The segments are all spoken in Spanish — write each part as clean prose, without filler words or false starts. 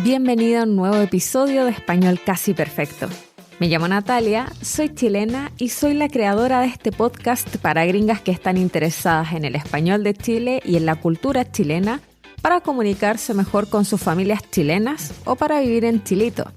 Bienvenida a un nuevo episodio de Español Casi Perfecto. Me llamo Natalia, soy chilena y soy la creadora de este podcast para gringas que están interesadas en el español de Chile y en la cultura chilena para comunicarse mejor con sus familias chilenas o para vivir en Chilito.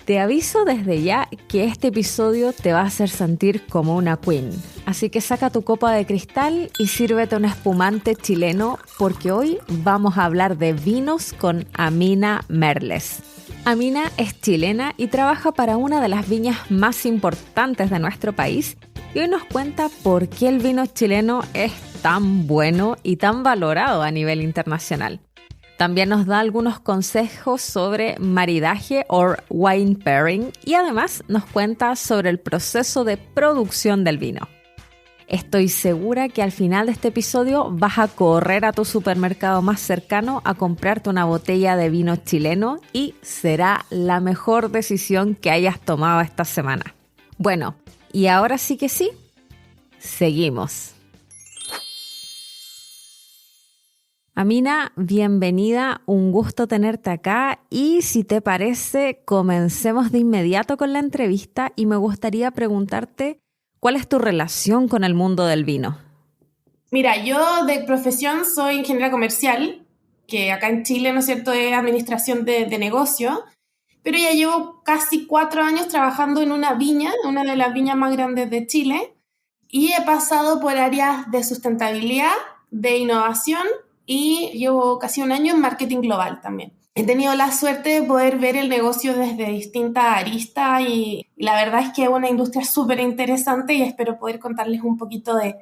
Te aviso desde ya que este episodio te va a hacer sentir como una queen, así que saca tu copa de cristal y sírvete un espumante chileno porque hoy vamos a hablar de vinos con Amina Merles. Amina es chilena y trabaja para una de las viñas más importantes de nuestro país y hoy nos cuenta por qué el vino chileno es tan bueno y tan valorado a nivel internacional. También nos da algunos consejos sobre maridaje o wine pairing y además nos cuenta sobre el proceso de producción del vino. Estoy segura que al final de este episodio vas a correr a tu supermercado más cercano a comprarte una botella de vino chileno y será la mejor decisión que hayas tomado esta semana. Bueno, y ahora sí que sí, seguimos. Amina, bienvenida, un gusto tenerte acá y si te parece, comencemos de inmediato con la entrevista y me gustaría preguntarte ¿cuál es tu relación con el mundo del vino? Mira, yo de profesión soy ingeniera comercial, que acá en Chile, ¿no es cierto?, es administración de negocio, pero ya llevo casi 4 años trabajando en una viña, una de las viñas más grandes de Chile, y he pasado por áreas de sustentabilidad, de innovación, y llevo casi 1 año en marketing global también. He tenido la suerte de poder ver el negocio desde distintas aristas y la verdad es que es una industria súper interesante y espero poder contarles un poquito de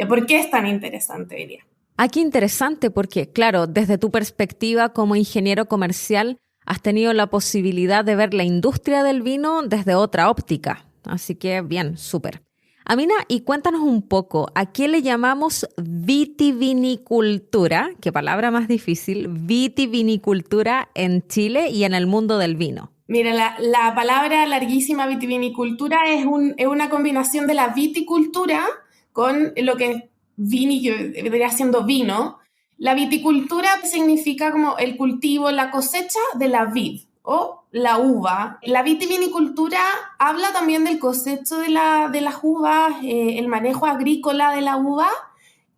por qué es tan interesante hoy día. Qué interesante porque, claro, desde tu perspectiva como ingeniero comercial has tenido la posibilidad de ver la industria del vino desde otra óptica. Así que bien, súper. Amina, y cuéntanos un poco, ¿a qué le llamamos vitivinicultura? Qué palabra más difícil, vitivinicultura en Chile y en el mundo del vino. Mira, la palabra larguísima vitivinicultura es una combinación de la viticultura con lo que vendría siendo vino. La viticultura significa como el cultivo, la cosecha de la vid o la uva. La vitivinicultura habla también del cosecho de las uvas, el manejo agrícola de la uva,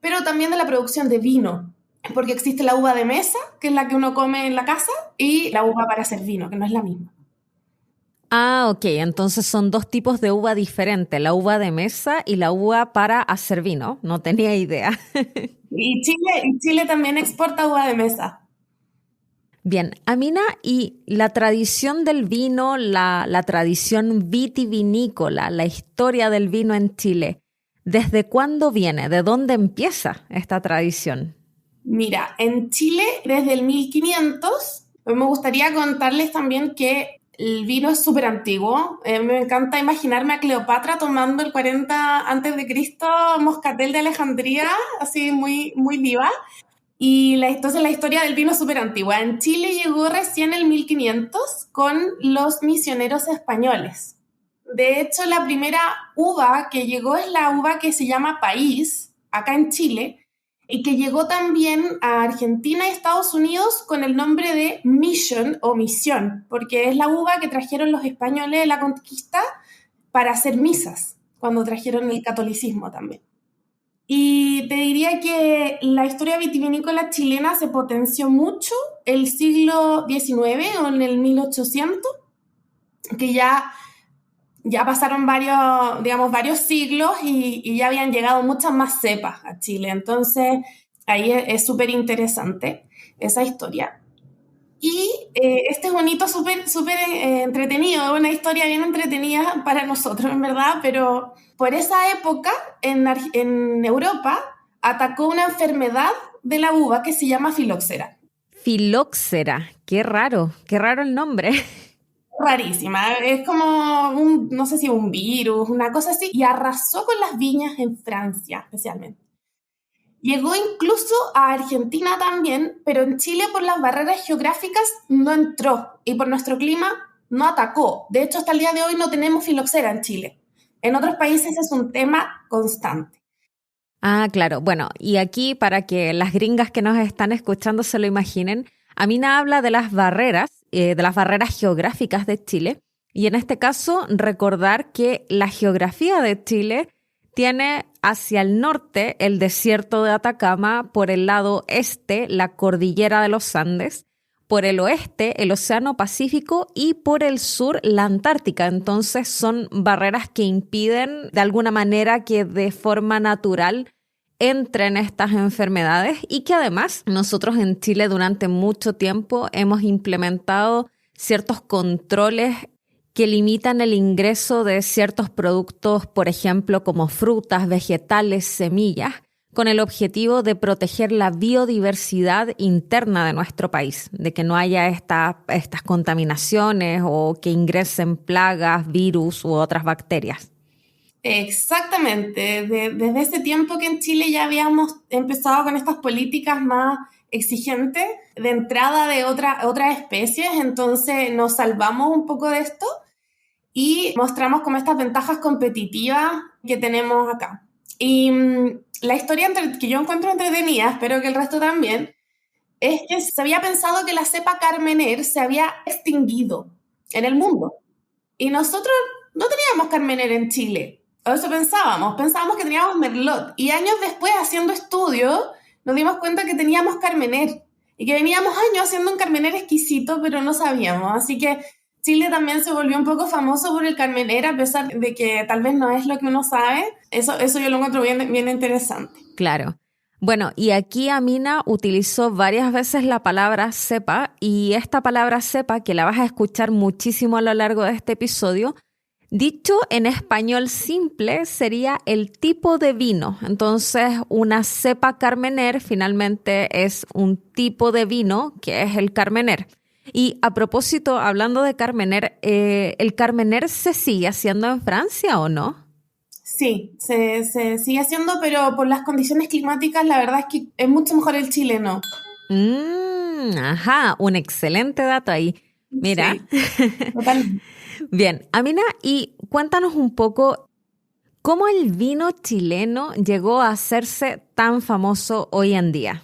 pero también de la producción de vino, porque existe la uva de mesa, que es la que uno come en la casa, y la uva para hacer vino, que no es la misma. Ok, entonces son dos tipos de uva diferentes, la uva de mesa y la uva para hacer vino. No tenía idea. Y Chile también exporta uva de mesa. Bien, Amina, y la tradición del vino, la tradición vitivinícola, la historia del vino en Chile, ¿desde cuándo viene? ¿De dónde empieza esta tradición? Mira, en Chile desde el 1500, me gustaría contarles también que el vino es súper antiguo. Me encanta imaginarme a Cleopatra tomando el 40 antes de Cristo moscatel de Alejandría, así muy, muy viva. Y entonces la historia del vino es súper antigua. En Chile llegó recién el 1500 con los misioneros españoles. De hecho, la primera uva que llegó es la uva que se llama País, acá en Chile, y que llegó también a Argentina y Estados Unidos con el nombre de Mission o Misión, porque es la uva que trajeron los españoles de la conquista para hacer misas, cuando trajeron el catolicismo también. Y te diría que la historia vitivinícola chilena se potenció mucho el siglo XIX o en el 1800, que ya pasaron varios siglos y ya habían llegado muchas más cepas a Chile. Entonces, ahí es súper interesante esa historia. Y este es un hito súper entretenido, es una historia bien entretenida para nosotros, en verdad, pero por esa época en Europa atacó una enfermedad de la uva que se llama filoxera. Filoxera, qué raro el nombre. Rarísima, es como no sé si un virus, una cosa así, y arrasó con las viñas en Francia especialmente. Llegó incluso a Argentina también, pero en Chile por las barreras geográficas no entró y por nuestro clima no atacó. De hecho, hasta el día de hoy no tenemos filoxera en Chile. En otros países es un tema constante. Claro. Bueno, y aquí para que las gringas que nos están escuchando se lo imaginen, Amina habla de las barreras de las barreras geográficas de Chile. Y en este caso, recordar que la geografía de Chile tiene hacia el norte el desierto de Atacama, por el lado este la cordillera de los Andes, por el oeste el Océano Pacífico y por el sur la Antártica. Entonces son barreras que impiden de alguna manera que de forma natural entren estas enfermedades y que además nosotros en Chile durante mucho tiempo hemos implementado ciertos controles que limitan el ingreso de ciertos productos, por ejemplo, como frutas, vegetales, semillas, con el objetivo de proteger la biodiversidad interna de nuestro país, de que no haya estas contaminaciones o que ingresen plagas, virus u otras bacterias. Exactamente. Desde ese tiempo que en Chile ya habíamos empezado con estas políticas más exigentes de entrada de otras especies, entonces nos salvamos un poco de esto y mostramos como estas ventajas competitivas que tenemos acá. Y la historia que yo encuentro entretenida, espero que el resto también, es que se había pensado que la cepa Carmener se había extinguido en el mundo. Y nosotros no teníamos Carmener en Chile. O eso pensábamos que teníamos Merlot. Y años después, haciendo estudios, nos dimos cuenta que teníamos Carmener. Y que veníamos años haciendo un Carmener exquisito, pero no sabíamos. Así que Chile también se volvió un poco famoso por el Carmener, a pesar de que tal vez no es lo que uno sabe. Eso yo lo encuentro bien interesante. Claro. Bueno, y aquí Amina utilizó varias veces la palabra cepa, y esta palabra cepa, que la vas a escuchar muchísimo a lo largo de este episodio, dicho en español simple, sería el tipo de vino. Entonces, una cepa Carmener finalmente es un tipo de vino que es el Carmener. Y a propósito, hablando de Carmener, ¿el Carmener se sigue haciendo en Francia o no? Sí, se sigue haciendo, pero por las condiciones climáticas, la verdad es que es mucho mejor el chileno. Ajá, un excelente dato ahí. Mira. Sí, totalmente. Bien, Amina, y cuéntanos un poco cómo el vino chileno llegó a hacerse tan famoso hoy en día.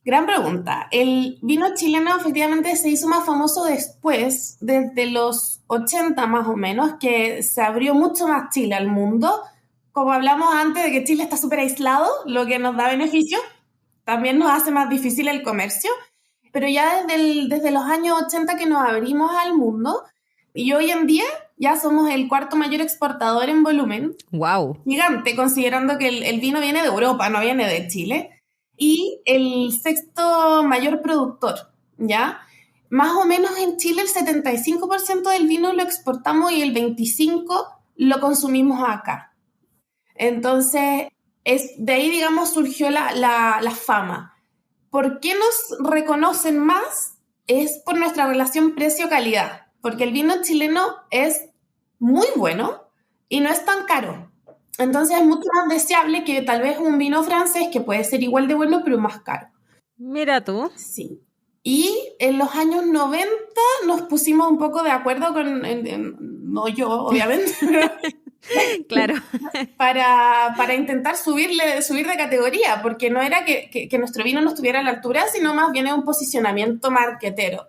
Gran pregunta. El vino chileno efectivamente se hizo más famoso después, desde los 80 más o menos, que se abrió mucho más Chile al mundo. Como hablamos antes de que Chile está súper aislado, lo que nos da beneficio, también nos hace más difícil el comercio. Pero ya desde los años 80 que nos abrimos al mundo, y hoy en día ya somos el cuarto mayor exportador en volumen. ¡Wow! Gigante, considerando que el vino viene de Europa, no viene de Chile. Y el sexto mayor productor, ¿ya? Más o menos en Chile el 75% del vino lo exportamos y el 25% lo consumimos acá. Entonces, de ahí, digamos, surgió la fama. ¿Por qué nos reconocen más? Es por nuestra relación precio-calidad, porque el vino chileno es muy bueno y no es tan caro. Entonces es mucho más deseable que tal vez un vino francés que puede ser igual de bueno, pero más caro. Mira tú. Sí. Y en los años 90 nos pusimos un poco de acuerdo no yo, obviamente, claro. para intentar subir de categoría, porque no era que nuestro vino no estuviera a la altura, sino más bien es un posicionamiento marketero.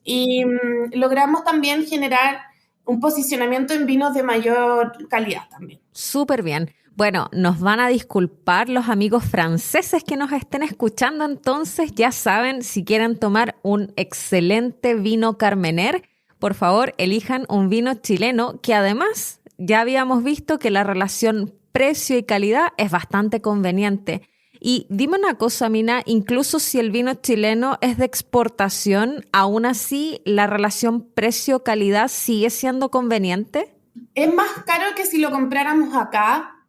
Y logramos también generar un posicionamiento en vinos de mayor calidad también. Súper bien. Bueno, nos van a disculpar los amigos franceses que nos estén escuchando, entonces ya saben, si quieren tomar un excelente vino Carmener, por favor, elijan un vino chileno, que además ya habíamos visto que la relación precio y calidad es bastante conveniente. Y dime una cosa, Mina, incluso si el vino chileno es de exportación, aún así la relación precio-calidad sigue siendo conveniente. Es más caro que si lo compráramos acá,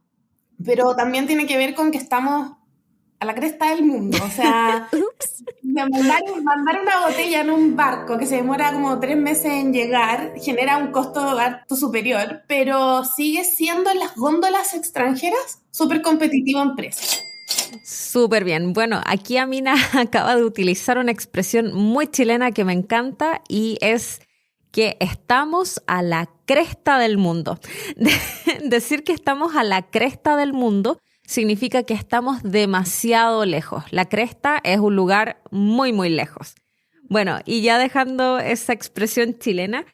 pero también tiene que ver con que estamos a la cresta del mundo. O sea, mandar una botella en un barco que se demora como 3 meses en llegar genera un costo harto superior, pero sigue siendo en las góndolas extranjeras súper competitivo en precio. Súper bien. Bueno, aquí Amina acaba de utilizar una expresión muy chilena que me encanta y es que estamos a la cresta del mundo. Decir que estamos a la cresta del mundo significa que estamos demasiado lejos. La cresta es un lugar muy, muy lejos. Bueno, y ya dejando esa expresión chilena,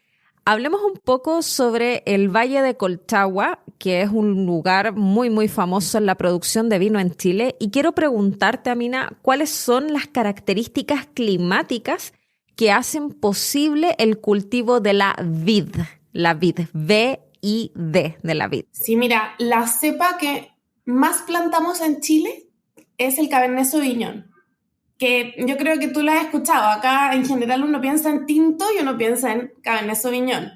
hablemos un poco sobre el Valle de Colchagua, que es un lugar muy, muy famoso en la producción de vino en Chile. Y quiero preguntarte, Amina, ¿cuáles son las características climáticas que hacen posible el cultivo de la vid, V-I-D, de la vid? Sí, mira, la cepa que más plantamos en Chile es el Cabernet Sauvignon, que yo creo que tú lo has escuchado. Acá en general uno piensa en tinto y uno piensa en Cabernet Sauvignon.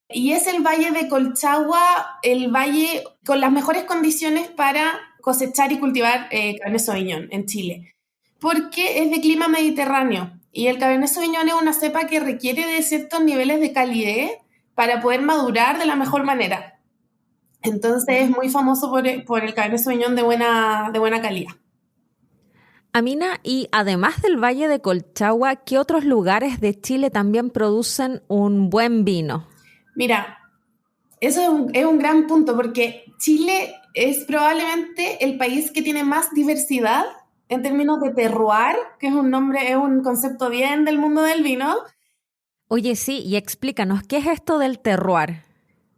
Y es el Valle de Colchagua, el valle con las mejores condiciones para cosechar y cultivar Cabernet Sauvignon en Chile, porque es de clima mediterráneo. Y el Cabernet Sauvignon es una cepa que requiere de ciertos niveles de calidez para poder madurar de la mejor manera. Entonces es muy famoso por el Cabernet Sauvignon de buena calidad. Amina, y además del Valle de Colchagua, ¿qué otros lugares de Chile también producen un buen vino? Mira, eso es un gran punto, porque Chile es probablemente el país que tiene más diversidad en términos de terroir, que es un concepto bien del mundo del vino. Oye, sí, y explícanos, ¿qué es esto del terroir?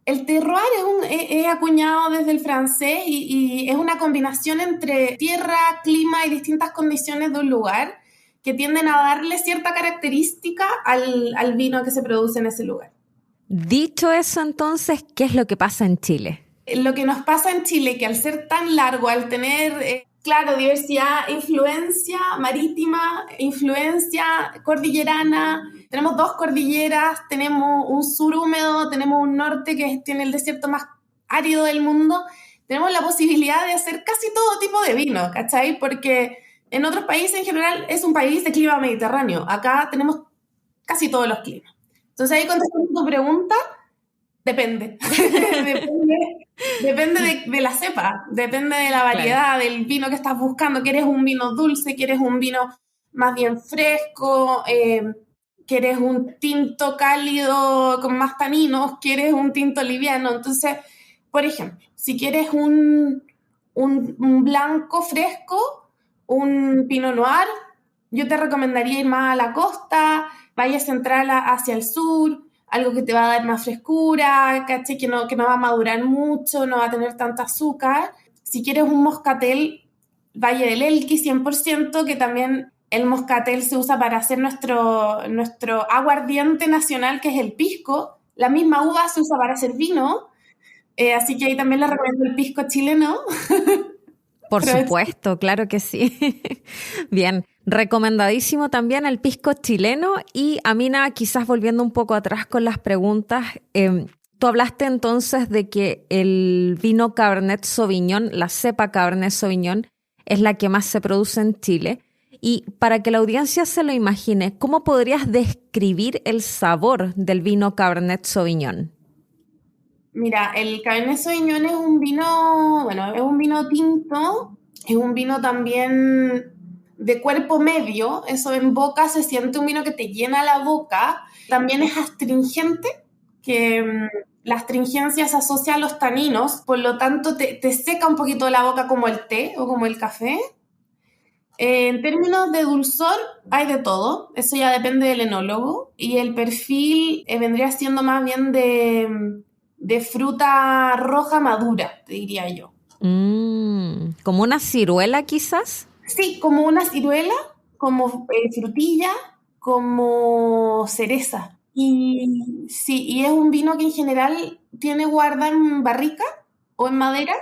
El terroir es acuñado desde el francés y es una combinación entre tierra, clima y distintas condiciones de un lugar que tienden a darle cierta característica al vino que se produce en ese lugar. Dicho eso, entonces, ¿qué es lo que pasa en Chile? Lo que nos pasa en Chile, que al ser tan largo, al tener, claro, diversidad, influencia marítima, influencia cordillerana, tenemos 2 cordilleras, tenemos un sur húmedo, tenemos un norte que tiene el desierto más árido del mundo, tenemos la posibilidad de hacer casi todo tipo de vino, ¿cachai? Porque en otros países en general es un país de clima mediterráneo, acá tenemos casi todos los climas. Entonces ahí contestando tu pregunta, depende. Depende de la cepa, depende de la variedad, claro, del vino que estás buscando. ¿Quieres un vino dulce? ¿Quieres un vino más bien fresco? ¿Quieres un tinto cálido con más taninos? ¿Quieres un tinto liviano? Entonces, por ejemplo, si quieres un blanco fresco, un Pinot Noir, yo te recomendaría ir más a la costa, vaya central hacia el sur, algo que te va a dar más frescura, ¿cachai? Que no va a madurar mucho, no va a tener tanto azúcar. Si quieres un moscatel, Valle del Elqui 100%, que también el moscatel se usa para hacer nuestro aguardiente nacional, que es el pisco. La misma uva se usa para hacer vino, así que ahí también le recomiendo el pisco chileno. Por supuesto, claro que sí. Bien, recomendadísimo también el pisco chileno. Y Amina, quizás volviendo un poco atrás con las preguntas, tú hablaste entonces de que el vino Cabernet Sauvignon, la cepa Cabernet Sauvignon, es la que más se produce en Chile. Y para que la audiencia se lo imagine, ¿cómo podrías describir el sabor del vino Cabernet Sauvignon? Mira, el Cabernet Sauvignon es un vino tinto, es un vino también de cuerpo medio, eso en boca se siente un vino que te llena la boca, también es astringente, que la astringencia se asocia a los taninos, por lo tanto te seca un poquito la boca como el té o como el café. En términos de dulzor hay de todo, eso ya depende del enólogo, y el perfil vendría siendo más bien de fruta roja madura, te diría yo. ¿Como una ciruela quizás? Sí, como una ciruela, como frutilla, como cereza. Y sí, y es un vino que en general tiene guarda en barrica o en madera,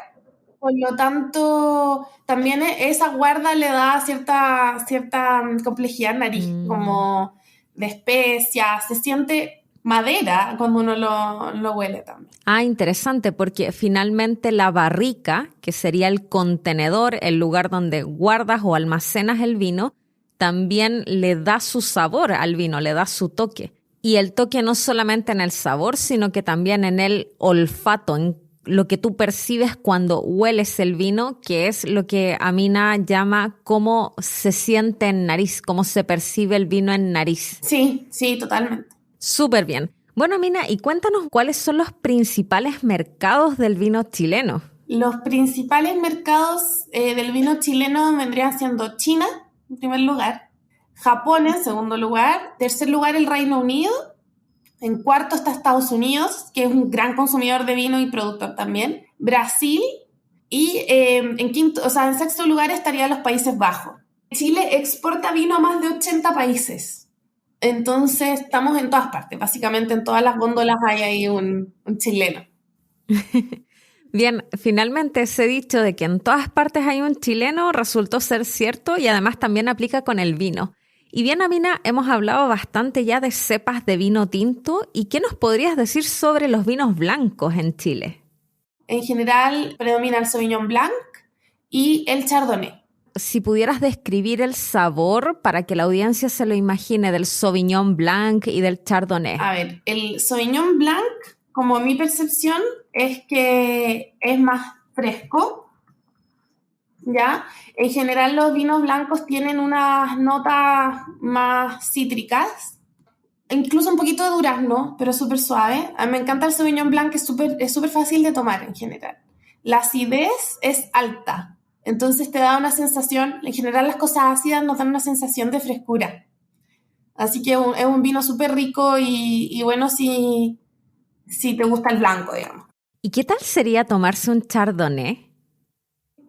por lo tanto también esa guarda le da cierta complejidad en nariz, como de especias, se siente madera cuando uno lo huele también. Interesante, porque finalmente la barrica, que sería el contenedor, el lugar donde guardas o almacenas el vino, también le da su sabor al vino, le da su toque. Y el toque no solamente en el sabor, sino que también en el olfato, en lo que tú percibes cuando hueles el vino, que es lo que Amina llama cómo se siente en nariz, cómo se percibe el vino en nariz. Sí, totalmente. Súper bien. Bueno, Amina, y cuéntanos cuáles son los principales mercados del vino chileno. Los principales mercados del vino chileno vendrían siendo China, en primer lugar. Japón en segundo lugar, tercer lugar el Reino Unido, en cuarto está Estados Unidos, que es un gran consumidor de vino y productor también, Brasil, y en quinto, o sea, en sexto lugar estarían los Países Bajos. Chile exporta vino a más de 80 países, entonces estamos en todas partes, básicamente en todas las góndolas hay ahí un chileno. Bien, finalmente ese dicho de que en todas partes hay un chileno resultó ser cierto y además también aplica con el vino. Y bien, Amina, hemos hablado bastante ya de cepas de vino tinto. ¿Y qué nos podrías decir sobre los vinos blancos en Chile? En general predomina el Sauvignon Blanc y el Chardonnay. Si pudieras describir el sabor para que la audiencia se lo imagine del Sauvignon Blanc y del Chardonnay. A ver, el Sauvignon Blanc, como mi percepción, es que es más fresco, ¿ya? En general los vinos blancos tienen unas notas más cítricas, incluso un poquito de durazno, pero súper suave. A mí me encanta el Sauvignon Blanc, es súper fácil de tomar en general. La acidez es alta, entonces te da una sensación, en general las cosas ácidas nos dan una sensación de frescura. Así que es un vino súper rico y bueno si te gusta el blanco, digamos. ¿Y qué tal sería tomarse un Chardonnay?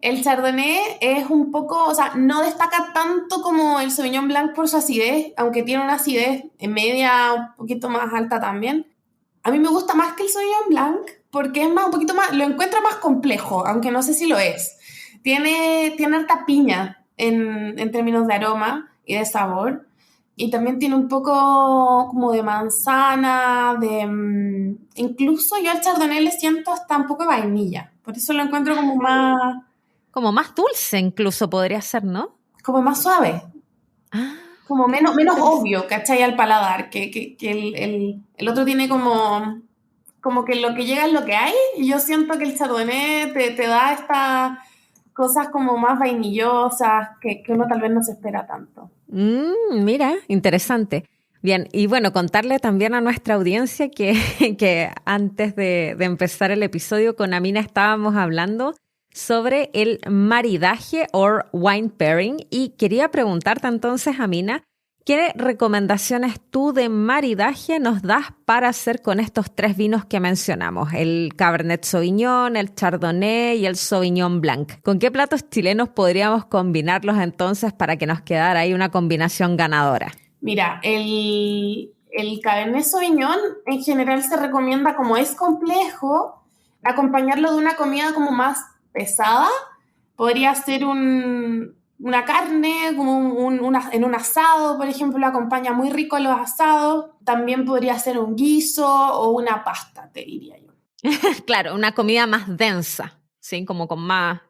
El Chardonnay es un poco, o sea, no destaca tanto como el Sauvignon Blanc por su acidez, aunque tiene una acidez en media, un poquito más alta también. A mí me gusta más que el Sauvignon Blanc porque es más, un poquito más, lo encuentro más complejo, aunque no sé si lo es. Tiene harta piña en términos de aroma y de sabor. Y también tiene un poco como de manzana, incluso yo al Chardonnay le siento hasta un poco de vainilla. Por eso lo encuentro como más... Como más dulce incluso podría ser, ¿no? Como más suave. Ah, Como menos obvio, ¿cachai? Al paladar. Que el otro tiene como que lo que llega es lo que hay. Y yo siento que el Chardonnay te da estas cosas como más vainillosas que uno tal vez no se espera tanto. Mira, interesante. Bien, y bueno, contarle también a nuestra audiencia que antes de empezar el episodio con Amina estábamos hablando sobre el maridaje o wine pairing y quería preguntarte entonces, Amina, ¿qué recomendaciones tú de maridaje nos das para hacer con estos tres vinos que mencionamos? El Cabernet Sauvignon, el Chardonnay y el Sauvignon Blanc. ¿Con qué platos chilenos podríamos combinarlos entonces para que nos quedara ahí una combinación ganadora? Mira, el Cabernet Sauvignon en general se recomienda, como es complejo, acompañarlo de una comida como más pesada. Podría ser una carne, como en un asado, por ejemplo, lo acompaña muy rico los asados. También podría ser un guiso o una pasta, te diría yo. Claro, una comida más densa, ¿sí? Como con más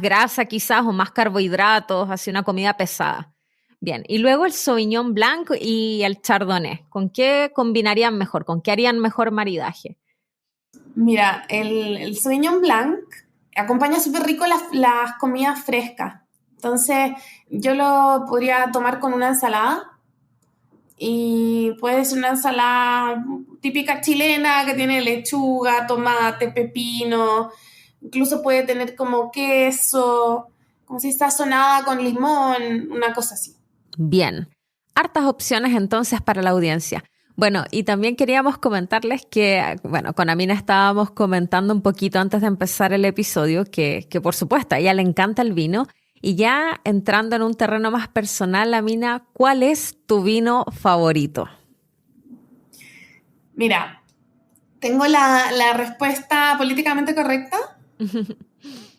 grasa quizás o más carbohidratos, así una comida pesada. Bien, y luego el Sauvignon Blanc y el Chardonnay. ¿Con qué combinarían mejor? ¿Con qué harían mejor maridaje? Mira, el Sauvignon Blanc acompaña súper rico las comidas frescas. Entonces, yo lo podría tomar con una ensalada y puede ser una ensalada típica chilena que tiene lechuga, tomate, pepino, incluso puede tener como queso, como si está sazonada con limón, una cosa así. Bien, hartas opciones entonces para la audiencia. Bueno, y también queríamos comentarles que, bueno, con Amina estábamos comentando un poquito antes de empezar el episodio que por supuesto a ella le encanta el vino y ya entrando en un terreno más personal, Amina, ¿cuál es tu vino favorito? Mira, tengo la respuesta políticamente correcta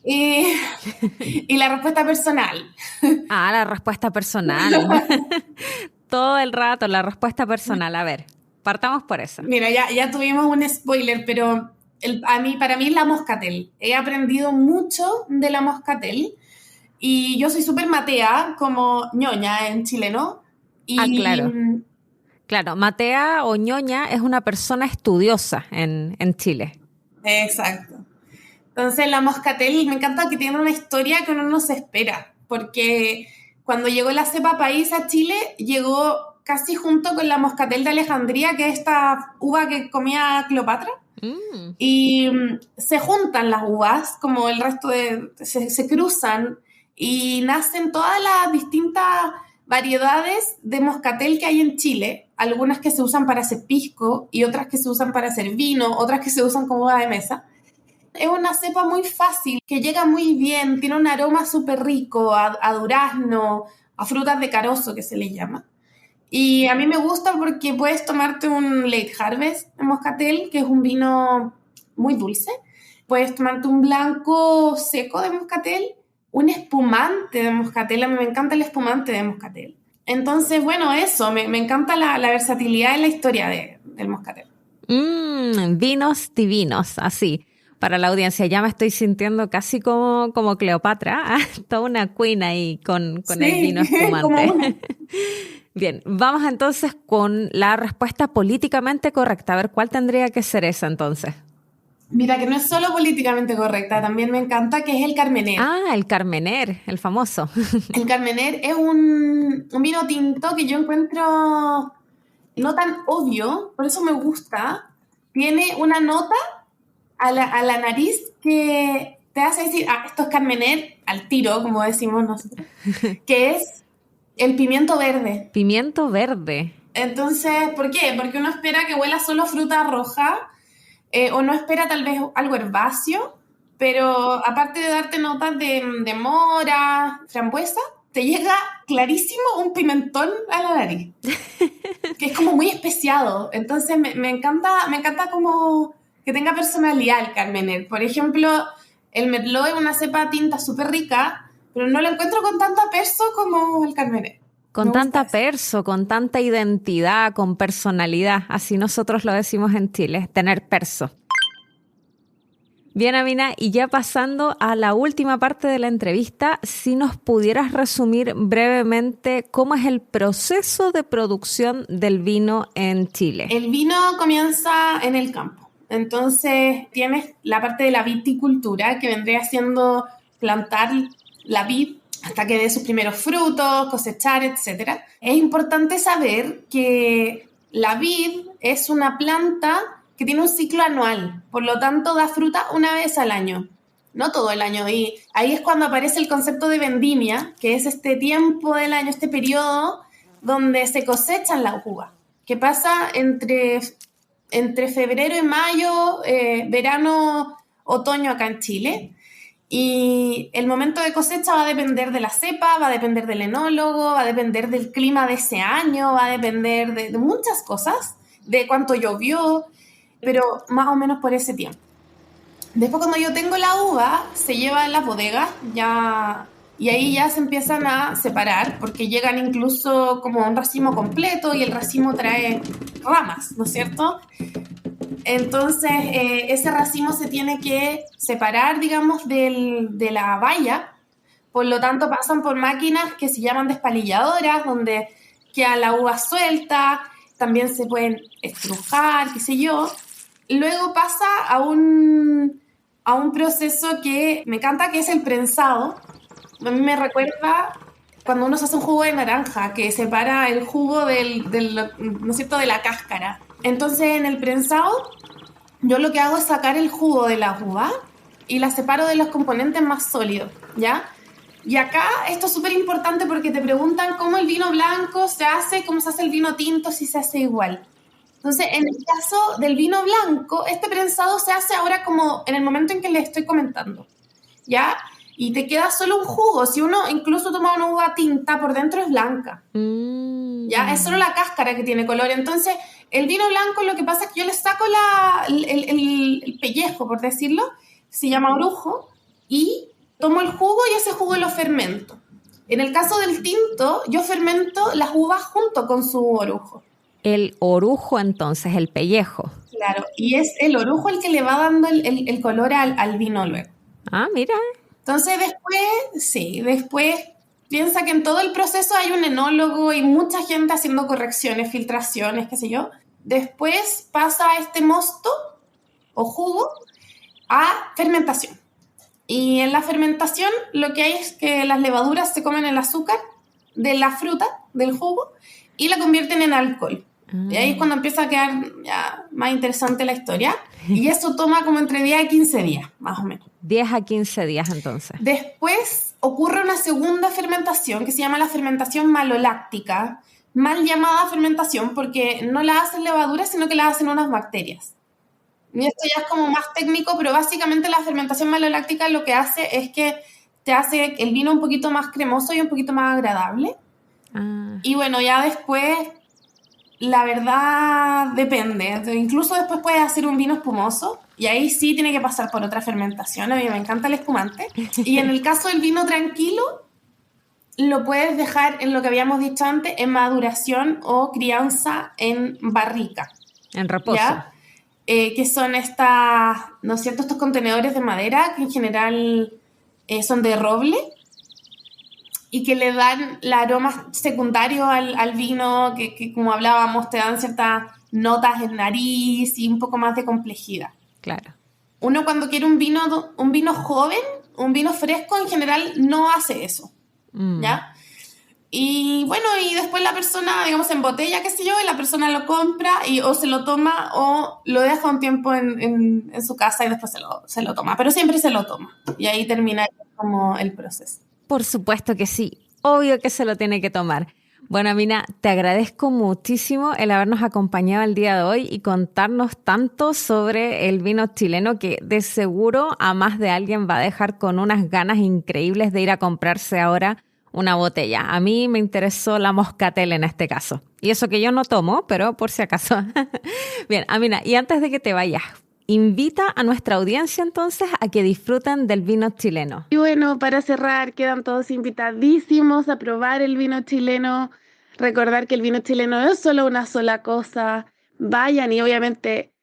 y la respuesta personal. Ah, la respuesta personal. Todo el rato, la respuesta personal. A ver, partamos por eso. Mira, ya tuvimos un spoiler, pero para mí es la Moscatel. He aprendido mucho de la Moscatel y yo soy súper matea, como ñoña en chileno. Claro. Claro, matea o ñoña es una persona estudiosa en Chile. Exacto. Entonces la Moscatel me encanta que tiene una historia que uno no se espera, porque cuando llegó la cepa país a Chile, llegó casi junto con la Moscatel de Alejandría, que es esta uva que comía Cleopatra. Y se juntan las uvas, como el resto se cruzan y nacen todas las distintas variedades de moscatel que hay en Chile, algunas que se usan para hacer pisco y otras que se usan para hacer vino, otras que se usan como uva de mesa. Es una cepa muy fácil, que llega muy bien, tiene un aroma súper rico a durazno, a frutas de carozo que se le llama. Y a mí me gusta porque puedes tomarte un Late Harvest de moscatel, que es un vino muy dulce. Puedes tomarte un blanco seco de moscatel, un espumante de moscatel. A mí me encanta el espumante de moscatel. Entonces, bueno, eso, me encanta la versatilidad en la historia del moscatel. Vinos divinos, así. Para la audiencia, ya me estoy sintiendo casi como Cleopatra, toda una queen ahí con Sí, el vino espumante. como una. Bien, vamos entonces con la respuesta políticamente correcta. A ver, ¿cuál tendría que ser esa entonces? Mira, que no es solo políticamente correcta, también me encanta, que es el Carmener. El Carmener, el famoso. El Carmener es un vino tinto que yo encuentro no tan obvio, por eso me gusta. Tiene una nota a la nariz que te hace decir, esto es Carmener, al tiro, como decimos nosotros, que es el pimiento verde. Pimiento verde. Entonces, ¿por qué? Porque uno espera que huela solo a fruta roja, o no espera tal vez algo herbáceo, pero aparte de darte notas de mora, frambuesa, te llega clarísimo un pimentón a la nariz, que es como muy especiado. Entonces me encanta como que tenga personalidad el Carmener. Por ejemplo, el Merlot es una cepa tinta súper rica, pero no lo encuentro con tanta perso como el Carmener. Con tanta perso, con tanta identidad, con personalidad. Así nosotros lo decimos en Chile, tener perso. Bien, Amina, y ya pasando a la última parte de la entrevista, si nos pudieras resumir brevemente cómo es el proceso de producción del vino en Chile. El vino comienza en el campo. Entonces tienes la parte de la viticultura, que vendría siendo plantar la vid hasta que dé sus primeros frutos, cosechar, etc. Es importante saber que la vid es una planta que tiene un ciclo anual, por lo tanto da fruta una vez al año, no todo el año. Y ahí es cuando aparece el concepto de vendimia, que es este tiempo del año, este periodo donde se cosechan las uvas, que pasa entre febrero y mayo, verano, otoño acá en Chile. Y el momento de cosecha va a depender de la cepa, va a depender del enólogo, va a depender del clima de ese año, va a depender de muchas cosas, de cuánto llovió, pero más o menos por ese tiempo. Después, cuando yo tengo la uva, se lleva a la bodega y ahí ya se empiezan a separar, porque llegan incluso como un racimo completo y el racimo trae ramas, ¿no es cierto? Entonces, ese racimo se tiene que separar, digamos, de la valla. Por lo tanto, pasan por máquinas que se llaman despalilladoras, donde queda la uva suelta, también se pueden estrujar, qué sé yo. Luego pasa a un proceso que me encanta, que es el prensado. A mí me recuerda cuando uno se hace un jugo de naranja, que separa el jugo ¿no es cierto?, de la cáscara. Entonces, en el prensado, yo lo que hago es sacar el jugo de la uva y la separo de los componentes más sólidos, ¿ya? Y acá esto es súper importante porque te preguntan cómo el vino blanco se hace, cómo se hace el vino tinto, si se hace igual. Entonces, en el caso del vino blanco, este prensado se hace ahora como en el momento en que les estoy comentando, ¿ya? Y te queda solo un jugo. Si uno incluso toma una uva tinta, por dentro es blanca. ¿Ya? Es solo la cáscara que tiene color. Entonces, el vino blanco, lo que pasa es que yo le saco el pellejo, por decirlo, se llama orujo, y tomo el jugo y ese jugo lo fermento. En el caso del tinto, yo fermento las uvas junto con su orujo. El orujo, entonces, el pellejo. Claro, y es el orujo el que le va dando el color al vino luego. Ah, mira. Entonces después piensa que en todo el proceso hay un enólogo y mucha gente haciendo correcciones, filtraciones, qué sé yo. Después pasa este mosto o jugo a fermentación. Y en la fermentación lo que hay es que las levaduras se comen el azúcar de la fruta, del jugo, y la convierten en alcohol. Y ahí es cuando empieza a quedar ya más interesante la historia. Y eso toma como entre 10 y 15 días, más o menos. 10 a 15 días entonces. Después ocurre una segunda fermentación que se llama la fermentación maloláctica, mal llamada fermentación porque no la hacen levaduras, sino que la hacen unas bacterias. Y esto ya es como más técnico, pero básicamente la fermentación maloláctica lo que hace es que te hace el vino un poquito más cremoso y un poquito más agradable. Y bueno, ya después, la verdad, depende. Incluso después puedes hacer un vino espumoso y ahí sí tiene que pasar por otra fermentación. A mí me encanta el espumante. Y en el caso del vino tranquilo, lo puedes dejar en lo que habíamos dicho antes, en maduración o crianza en barrica. En reposo. ¿Ya? Que son estas, ¿no es cierto?, estos contenedores de madera que en general son de roble y que le dan el aroma secundario al vino que, como hablábamos, te dan ciertas notas en nariz y un poco más de complejidad. Claro. Uno cuando quiere un vino joven, un vino fresco, en general no hace eso, ¿ya? Y bueno, y después la persona, digamos, embotella, qué sé yo, y la persona lo compra y o se lo toma o lo deja un tiempo en su casa y después se lo toma. Pero siempre se lo toma. Y ahí termina como el proceso. Por supuesto que sí. Obvio que se lo tiene que tomar. Bueno, Amina, te agradezco muchísimo el habernos acompañado el día de hoy y contarnos tanto sobre el vino chileno que de seguro a más de alguien va a dejar con unas ganas increíbles de ir a comprarse ahora una botella. A mí me interesó la Moscatel en este caso. Y eso que yo no tomo, pero por si acaso. Bien, Amina, y antes de que te vayas, invita a nuestra audiencia entonces a que disfruten del vino chileno. Y bueno, para cerrar, quedan todos invitadísimos a probar el vino chileno. Recordar que el vino chileno no es solo una sola cosa. Vayan y obviamente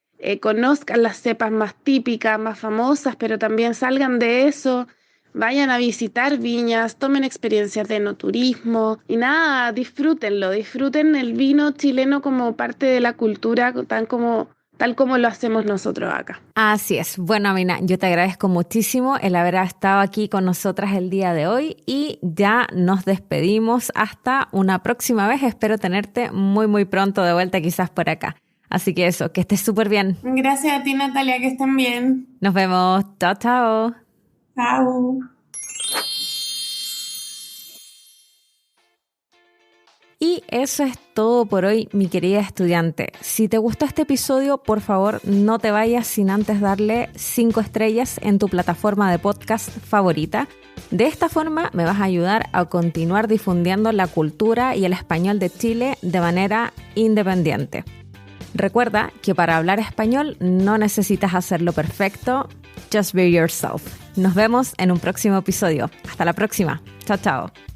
conozcan las cepas más típicas, más famosas, pero también salgan de eso. Vayan a visitar viñas, tomen experiencias de enoturismo y nada, disfrútenlo, disfruten el vino chileno como parte de la cultura, tal como lo hacemos nosotros acá. Así es. Bueno, Amina, yo te agradezco muchísimo el haber estado aquí con nosotras el día de hoy y ya nos despedimos hasta una próxima vez. Espero tenerte muy, muy pronto de vuelta quizás por acá. Así que eso, que estés súper bien. Gracias a ti, Natalia, que estén bien. Nos vemos. Chao, chao. Chao. Y eso es todo por hoy, mi querida estudiante. Si te gustó este episodio, por favor, no te vayas sin antes darle 5 estrellas en tu plataforma de podcast favorita. De esta forma me vas a ayudar a continuar difundiendo la cultura y el español de Chile de manera independiente. Recuerda que para hablar español no necesitas hacerlo perfecto. Just be yourself. Nos vemos en un próximo episodio. Hasta la próxima. Chao, chao.